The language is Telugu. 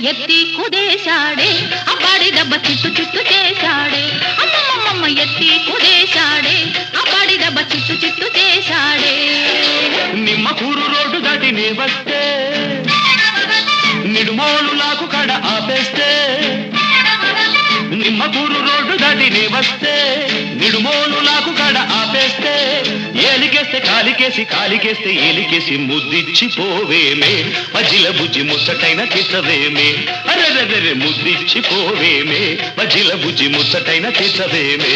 ఎత్తి కుదేశాడే అబ్బాడి దెబ్బ చిట్టు చిట్టు చేశాడే అమ్మమ్మమ్మ ఎత్తి కుదేశాడే అబ్బాడి దెబ్బ చిట్టు చిట్టు చేశాడే నిమ్మకూరు రోడ్డు దాటి నీ వస్తే నిడుమోలు లాకు కడ ఆపేస్తే నిమ్మకూరు రోడ్డు దాటి నీ వస్తే నిడుమోలు లాకు కడ ఆపేస్తే ఏలికేస్తే కాలికేసి కాలికేస్తే ఏలికేసి ముద్దిచ్చిపోవేమే మజిల బుజ్జి ముచ్చటైన తీసవేమే అరెరెరె ముద్దిచ్చిపోవేమే మజిల బుజ్జి ముచ్చటైన తీసవేమే